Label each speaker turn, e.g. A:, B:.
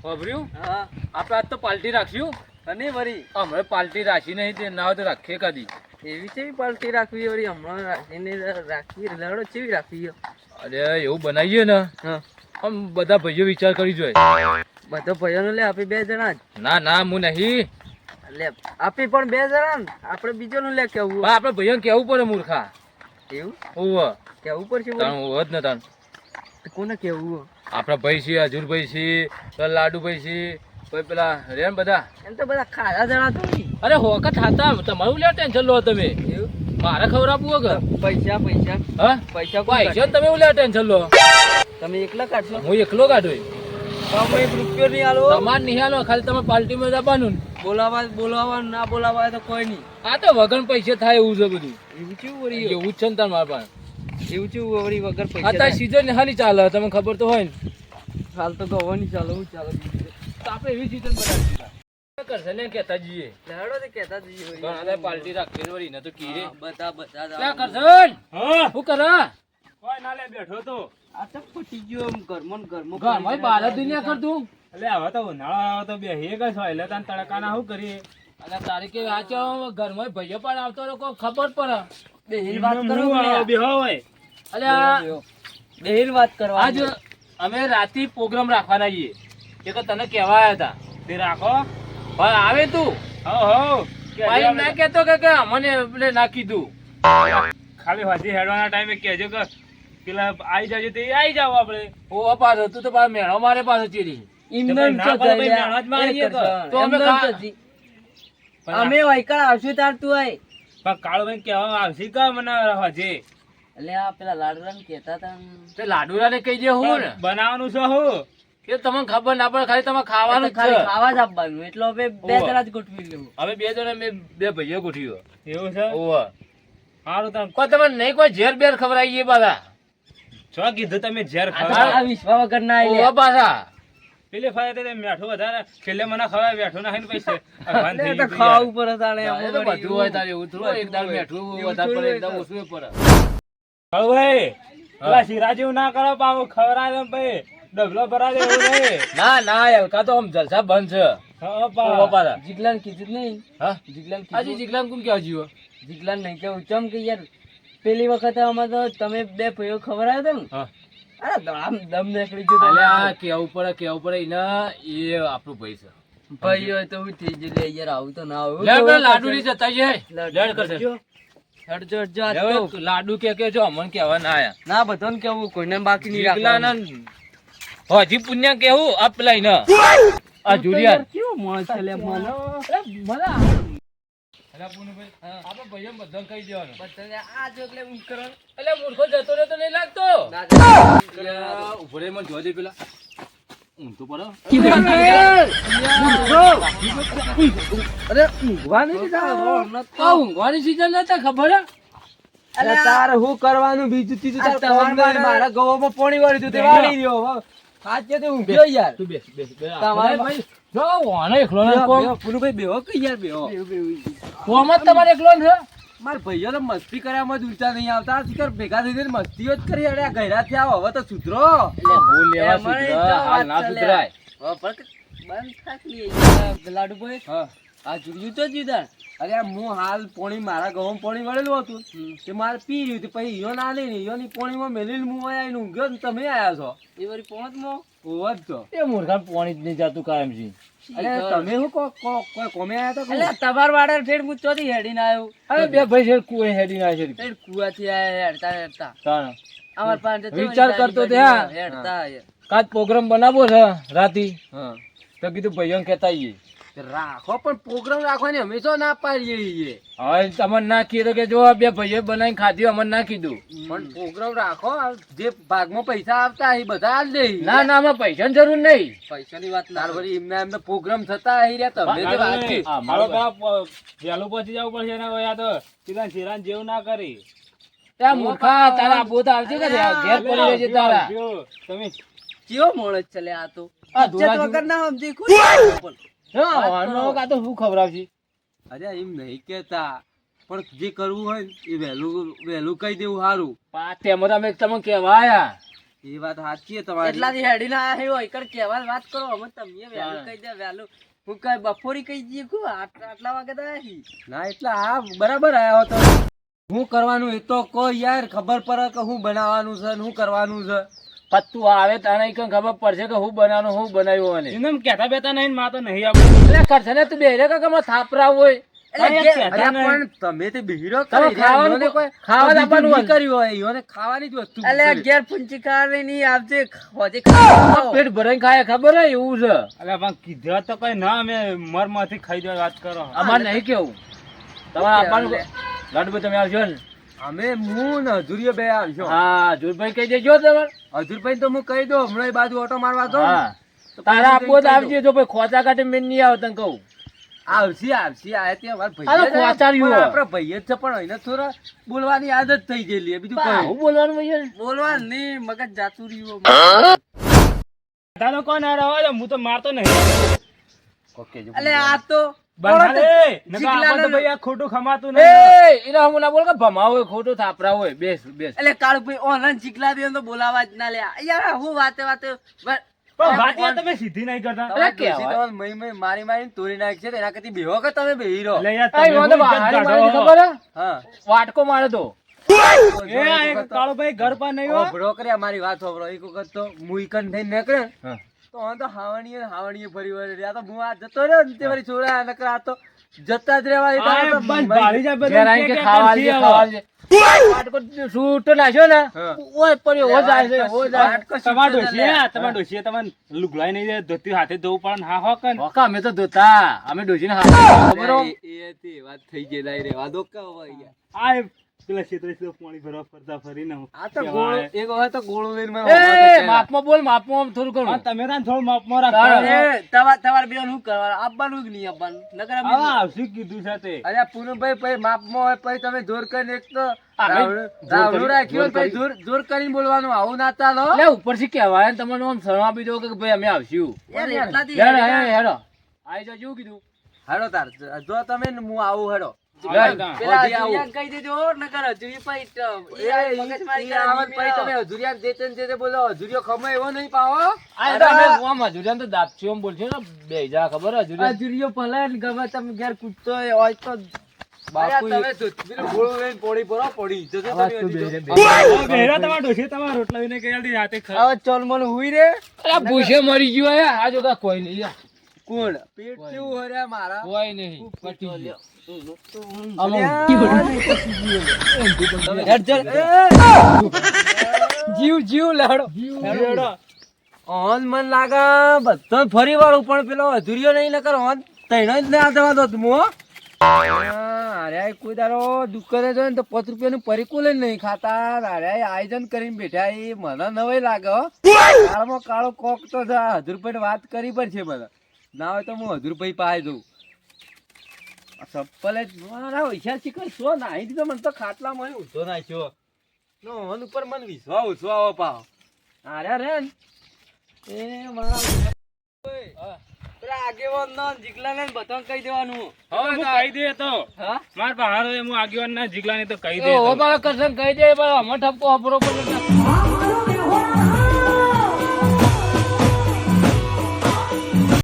A: ખબર્યું
B: હા
A: આપણે આજ તો પાર્ટી રાખશું
B: અને વળી
A: હમણાં પાર્ટી રાખી નહીં તે ના હોય તો રાખીએ કદી.
B: એવી કેવી પાર્ટી રાખવી વળી હમણાં રાખીને રાખવી લડો કેવી રાખવી
A: અરે એવું બનાવીએ ને
B: હા
A: આમ બધા ભાઈઓ વિચાર કરી જોઈએ.
B: બધો ભાઈઓને લે આપી 2 જણા જ
A: ના ના હું નહીં
B: લે આપી પણ 2 જણા ને આપણે બીજો નું લે કેવું
A: આપણે ભાઈઓને કેવું પડે મૂર્ખા.
B: એવું
A: ઓવ
B: કેવું પડશે
A: તાણ હોત ને તાણ
B: કોને કેવું
A: આપણા ભાઈ છે હજુરભાઈ છે પેલા લાડુભાઈ છે પછી પેલા રે ને બધા.
B: એમ તો બધા ખાધા જણા તો
A: અરે હોકત હતા તમારું લે ટેન્શન લો તમે.
B: એવું
A: મારે ખવડાવવું વગર
B: પૈસા પૈસા
A: હા
B: પૈસા
A: પૈસા તમે લે ટેન્શન લો.
B: તમે એકલા કાઢશો
A: હું એકલો કાઢું
B: તમે 1 રૂપિયો નહીં આલો
A: તમારે નહીં હાલો ખાલી તમે પાર્ટીમાં જવાનું.
B: બોલાવા ના બોલાવા તો કોઈ નહીં
A: આ તો વગર પૈસે થાય એવું છે બધું.
B: એવું કેવું વળી
A: એવું જ છે ને તાર મારા પાસે
B: એવું કેવું વળી વગર પૈસા
A: અત્યારે સીઝન હાલી ચાલે તમને ખબર તો હોય ને.
B: હાલ તો ગવાની ચાલો હું ચાલો
A: તો આપણે એવી સીઝન બનાવી કરશે ને કહેતા જઈએ
B: લડો તો કહેતા જઈએ
A: ઘણા પાર્ટી રાખી વળી ને તો કીરે
B: બધા
A: ક્યાં કરશન
C: હા
A: શું કરે
C: કોઈ ના લે બેઠો તો
B: આ તો ફૂટી ગયો એમ ઘરમાં
A: ઘરમાં બહાર જ દુનિયા કરતું.
C: એટલે હવે તો ઉનાળો આવે તો બેહીએ કે છો એટલે તને તડકાના શું કરીએ
A: અને તારીખે વાંચો ઘરમાં ભાઈઓ પણ આવતો લોકો ખબર પડે.
B: બેહીન વાત કરો
C: બેહો હોય
A: અલ્યા
B: બેહીન વાત કરવા
A: આજ અમે રાતે પ્રોગ્રામ રાખવાના છીએ એ તો તને કહેવા આવ્યા હતા
C: તે રાખો
A: પણ આવે તું
C: હો હો
A: ભાઈ ના કહેતો કે અમને એટલે ના કીધું.
C: ખાલી હાજી હેડવાના ટાઈમે કહેજો કે પેલા આવી જાજો તે આવી જાવ આપણે
A: ઓ પાછો તું તો પાછો મેળો મારે પાછો ચીરી
B: ઇન્દન
C: ના
B: તો
C: પાડો
B: જઈ
C: ભાઈ, મેળા જ મારીએ તો.
A: તો અમે
B: અમે વૈકણ આવશું તાર તું આય
C: પણ કાળુભાઈ કહેવા આવશે કે મને હજી
B: એટલે આ પેલા લાડુરાન કહેતા હતા
A: તે લાડુરાને કહી દે હું ને
C: બનાવવાનું છે હું
A: એ તમને ખબર ના પડે ખાલી તમે ખાવાનું જ
B: ખાલી
A: છે.
B: ખાવા જ આપવાનું એટલે હવે 2 જણા જ ગોઠવી લેવું
A: હવે 2 જણા મેં 2 ભાઈઓ ગોઠવ્યો.
C: એવું છે
A: ઓવા
C: સારું તમે
A: કોઈ તમે નહીં કોઈ ઝેર બેર ખવડાવીએ પાછા
C: શું કીધું તમે ઝેર
B: આ
C: ખાવા
B: વિશ્વા વગર ના આઈ લે
A: ઓવા પાછા
C: પેલી ફાય તે મેઠું વધારે છેલ્લે મને ખવાય બેઠું ના પૈસે અભાન થઈ
B: તો
C: ગયું
B: ખાવું પડે તાણે
A: એ તો બધું હોય તારે એવું થોડું એક દાળ મેઠું વધારે પડે એક દાળ ઓછું પડે.
C: ભાઈ પેલા શીરા જેવું ના કરો પાછું ખવડાવે એમ ભાઈ ડબલો ભરા દે એવું નહીં
A: ના ના હલકા તો આમ જલસા બંધ છે.
C: હા,
A: ઓવા
C: પા.
A: પાછા
B: જીગલાન કીધું જ નહીં
A: હા
B: જીગલાન
A: આજે
B: કીધું
A: જીગલામ કોણ કેવા જીવો
B: જીગલાન નહીં કેવું ચમ કે યાર પેલી વખત આમાં તો તમે 2 ભાઈઓ ખવડાવ્યા હતા ને
A: હા
B: અરે આમ દમ નીકળી ગયો
A: અલે
B: તો.
A: આ કેવું પડે એના એ આપણું ભાઈ છે.
B: ભાઈ હોય તો હું થઈ ગયું લે યાર આવું તો ના આવું
A: લે પેલા લાડુ ની જતા છે લેડ કરશે
B: હટજો હટજો આ
A: હવે
B: તો.
A: લાડુ કે જો અમન કેવા ના આયા
B: ના બધાને કેવું કોઈને બાકી નહીં
A: જીગલાના
B: રાખવાનું.
A: હજી પુણ્ય કેવું આપ લઈ ને આ જુરિયા
B: કેવો માણસ છે લે મને
A: આપણે ભાઈઓ બધાને કહી દેવાનું
B: બધાને આ જો એટલે ઊંઘ કરવાનું.
A: એટલે મૂર્ખો જતો રહ્યો તો નહીં લાગતો
B: ના,
A: ઉભો રે મને જોવા દે પેલા ઊંધું પડો
B: અરે ઊંઘવા નહીં દીધા હમણાં તો.
A: ઊંઘવાની સીઝન નતા ખબર હે?
B: અરે તારે હું કરવાનું બીજું ત્રીજું તારે કોમ નહીં. મારા ગોવામાં પાણી વાળી દીધું તે વાળી રહ્યો. હવે સાચે તે ઊંઘ્યો યાર.
A: તું બેસ
B: તમારે
A: ભાઈ જો વાણે એકલો ને કોમ
B: પુરુભાઈ બેહો કે યાર બેહો.
A: કોમ જ તમારે એકલો ને છે?
B: મારા ભાઈઓ તો મસ્તી કર્યામાં જ ઊંચા નહીં આવતા. શિખર ભેગા થઈ જઈને મસ્તીઓ જ કરી. અરે આ ગયરા થયા હવે તો સુધરો.
A: હું લેવા
B: એમાં
A: સુધરા,
B: તો
A: હાલ ના
B: વાત ચાલે.
A: સુધરાય.
B: હવે પણ બંધ થાકી યાર. લાડુભાઈ
A: હા
B: આ જુડિયું તો જીધા. અરે આ હું હાલ પોણી મારા ગવામાં પોણી વળેલું હતું તે મારે પી રહ્યું હતું. પછી ઈયો ના લઈને ઈયોની પોણીમાં મેલીને હું આવીને ઊંઘ્યો ને તમે આયા છો એ વળી પોણતમાં ઓવ જ છો.
A: એ મૂર્ખા પાણી જ નહીં જાતું કાયમ છે.
B: અરે તમે હું કોઈ કોમે આયા હતા? એટલે તમાર વાડા ફેર હું ચોથી હેડીને આવ્યો.
A: અરે બે ભાઈ છે કુએ હેડી ના છે
B: ફેર કુવાથી આયા હેડતા હેડતા.
A: તાણ.
B: અમાર પાસે તો
A: વિચાર કરતો ત્યાં.
B: હેડતા આયા.
A: કાચ પ્રોગ્રામ બનાવો છે રાતી
B: હા
A: તો કીધું ભાઈઓને કહેતા આવીએ.
B: રાખો પણ પ્રોગ્રામ રાખવાની હંમેશા ના પાડીએ છીએ.
A: હવે તમને ના કીધું કે જો આ બે ભાઈઓ બનાવીને ખાધી અમને ના કીધું.
B: પણ પ્રોગ્રામ રાખો. આ જે ભાગમાં પૈસા આવતા એ બધા આલ દે.
A: ના ના આમાં પૈસાની જરૂર નહીં.
B: પૈસાની વાત ના વળી એમને પ્રોગ્રામ થતા આઈ રહ્યા તમે જે વાત કરી.
A: હા,
C: મારો
A: મારો
C: વહેલું પહોંચી જવું પડશે ને હવે આ તો સીધા શીરાન જેવું ના કરી
A: ત્યાં મૂર્ખા તારા બોત આવશે કે ઘેર પડી રહેશે તારા.
C: તમે
B: કેવો મોણસ ચલે આ તો.
A: આ
B: ઇજ્જત
A: ધોળા
B: વગર ના સમજી કોઈ.
A: હા, વાનો કાં તો શું ખવડાવશે?
B: અરે એમ નહીં કેતા પણ જે કરવું હોય ને એ વહેલું વહેલું કહી દેવું સારું.
A: તેમાં તમે કહેવા આયા
B: એ વાત સાચી છે તમારી.
D: એટલાથી હેડીને આયા છે હોય કર કહેવાની વાત કરો અમે તમે વહેલું કહી દે વહેલું હું કઈ બપોરી કહી દઈએ કુ આટલા વાગે તો આયા છીએ.
B: ના એટલે આ બરાબર આયા હો તમે. શું કરવાનું એ તો કહો યાર, ખબર પડે કે શું બનાવવાનું છે ને શું કરવાનું છે.
A: પત્તું આવે તને કઈ ખબર પડશે કે હું બનાવવાનું હું બનાવ્યું અને
C: એમને એમ કહેતા બેતા નહીં ને માં તો નહીં આપું.
A: એટલે કરશે ને તું બેરે કે અમે થાપરા હોય
C: અરે
B: અરે
C: કહેતા નહીં.
B: પણ તમે તે બિહરો
A: તમે
B: કરી રહ્યા.
A: ખાવાનું
B: ઈયોને કોઈ
A: ખાવા
B: બીજું
A: આપવાનું
B: નહીં કર્યું હોય. ઈયોને ખાવાની જ વસ્તુ
D: એટલે
B: છે.
D: અગિયાર પૂંચી ખાવાની નહીં આવજે હોજે ખાવા
A: પેટ ભરાઈને ખાય ખબર હે એવું છે.
C: અરે પણ કીધું તો કઈ ના અમે મરમાંથી ખાઈ દેવા વાત કરો.
A: અમારે નહીં કેવું તમારે આપવાનું લાડુભાઈ તમે આવજો ને.
B: અમે હું ને હજુરીએ બે આવશો.
A: હા જોરભાઈ કહી દેજો તમારે.
B: હજુરભાઈ તો હું કહી દઉં હમણાં એ બાજુ ઓટો મારવા દો.
A: હા તારા આપવો તો આવજે જો ભાઈ ખોચા કાઢે મેં નહીં આવે તને કહું.
B: આવશે આવશે આ તે અમારા
A: આ તો
B: ભાઈ
A: ખોચાર્યું
B: જ
A: હે.
B: આપણા ભાઈ જ છે પણ એને થોડા બોલવાની આદત થઈ ગયેલી છે, બીજું
A: હું
B: કઈ
A: બોલવાનું ભાઈ યાર?
D: બોલવા નહીં મગજ જાતું રહ્યું
C: દાદા કોણ આ રહ્યો છે? હું તો મારતો નહીં.
D: એટલે આ તો
C: બંધા રે. નકર
D: ચીકલાનો-
C: આપણે તો ભાઈ આ ખોટું ખમાતું
A: એ
C: નહીં.
A: એના હમું ના બોલ કે ભમા હોય ખોટું થાપરા હોય. બેસ બેસ.
D: એટલે કાળુભાઈ ઓનલાઈન ચીકલા દે તો બોલાવા જ ના લે યાર હું વાતે
C: પણ વાત યાર તમે સીધી નહીં કરતા.
B: તમારા
A: કેવાય.
B: ડોશી તમારે મહી મહી મારી મારીને તોડી નાખશે તો એના કરતી બેહો કે તમે બેહી રહો.
C: એટલે યાર
A: આ
C: તમે
A: ઈવોને
C: હું ઇજ્જત
A: હારી
C: કાઢો.
A: મારી ખબર હે?
B: હા
C: વાટકો મારે તો
B: તો
C: એ
B: જો
C: આ
B: એક
C: એક
B: વખત
C: કાળુભાઈ ઘર પર નહીં હોય.
B: હોભળો કર્યા મારી વાત હોભળો. એક વખત તો હું ઈકન થઈને નીકળે
A: હા.
B: તો આ તો હાવણીએ ફરી વળી આ તો હું આ જતો રહ્યો ને તે વળી છોરા નકર આ તો જતા જ રહેવા. એ તો આ તો
C: આ બસ ભાળી જાય બધું.
A: ઘેર આવીને કે
C: કે
A: ખાવા
C: કરશી
A: આવજે,
C: હવે.
A: ખાવા આવજે. વાટકો સૂટો નાખ્યો ને
B: હા.
A: ઓય પડ્યો હો જાય છે હો જાય.
B: વાટકો
C: તમારા
B: સીધો
C: ડોશીએ
B: લે.
C: તમારા ડોશીએ તમને લુગડાઈ નહીં દે, ધોતી હાથે ધોવું પડે ને હા હો કન.
A: હોકા અમે તો ધોતા અમે ડોશીને હાથ ખબર હો?
B: એ હતી વાત થઈ ગઈ લાઈ રેવા દો કે હવે યાર.
C: આ પેલા ક્ષેત્રે સીધો પાણી ભરવા ફરતા ફરીને
B: આ તો
C: કેવાય.
B: ગોળો એક વખત તો ગોળો લઈને મને
A: એ
B: હોભળો
A: માપમાં બોલ માપમાં આમ થોડું
C: હા,
A: કરું.
C: તમે તાન થોડું માપમાં
A: તારે-
C: રાખો.
D: તમારે બે શું કરવાનું આપવાનું કે નહીં આપવાનું નકર અમે
C: આવા આવશું કીધું છે તે.
B: અરે પૂનમભાઈ પછી માપમાં હોય પછી તમે જોર કરીને એક તો
A: આપણે
B: રાવણું રાખ્યું
A: જોર
B: હોય, પછી જોર કરીને બોલવાનું આવું ના ચાલો.
A: એટલે ઉપરથી કહેવાય ને તમને આમ શરમ આપી દો કે ભાઈ અમે આવશું.
D: યાર એટલાથી
A: હેડો હેડો હેડો આઈ જજો એવું કીધું.
B: હેડો તાર જો તમે ને હું આવું હેડો.
A: લે.
D: પેલા
B: હજી આવું.
D: હજુરિયાને કહી દેજો નકર હજુરી પછી
B: એ ઈ આવે ને પછી તમે હજુરિયાને જે તે ને જે તે બોલો હજુરિયો ખમાય એવો નહીં પાવો.
A: આ તો અમે આમ હજુરિયાને તો દાબચ્યું એમ બોલશું ને બે જા ખબર હે હજુરિયા.
D: હજુરીઓ ભલે ને ગમે તમે ઘેર કૂદતો હોય તો
B: બાપુ તમે તો પેલું ગોળું લઈને પોળી ભરો પોળી જજો તમે
A: આવાજ તો
B: હજી તો.
A: બે રે, બે રે.
C: ઓ, બેહરા તમારા ડોશીએ તમારા રોટલા વિને કહી આલી રાતે ખાઈ.
D: હવે ચોલમોલ હુઈ રે
A: અરે ભૂસે મરી ગયો હે આ જો કોઈ નહીં યાર.
B: કોણ પેટ કેવું હર્યા મારા.
A: કોઈ નહીં પટી ગયો.
B: જીવ જીવ લેડો
C: હેડો.
B: ઓન મન લાગે બધો ફરી વાળું પણ પેલો અધૂરિયો નહીં નકર ઓન તૈણો જ ના જવા દો તું હો. અરે કોઈ દાડો દુકાને જોઈને તો 5 રૂપિયાનું પરીકું લઈને નહીં ખાતા. અરે આયોજન કરીને બેઠા એ મને નવાઈ લાગે હો. કાળમાં કાળો કોક તો છે. હજુરભાઈ વાત કરી પણ છે મને ના હોય તો હું હજુરભાઈ પાસે જઉં. આ ચપ્પલ જ મારા પૈસા શીખર છો નાહી દીધો મને તો ખાટલામાં ઊંધો નાખ્યો. નો મન ઉપર મને વિશ્વાસ ઉછવાવો પાવ. અરે રે એ મારા
D: પેલા આગેવાન નો જીગલા ને બધાને કહી દેવાનું
C: હવે હું કહી દે તો
D: હા
C: માર બહાર હું આગેવાન ના જીગલા ને તો કહી દે
A: એ
C: તો.
A: ઓ બાળક કરશે ને કહી દે બાળક અમે ઠપકો હપરો પડે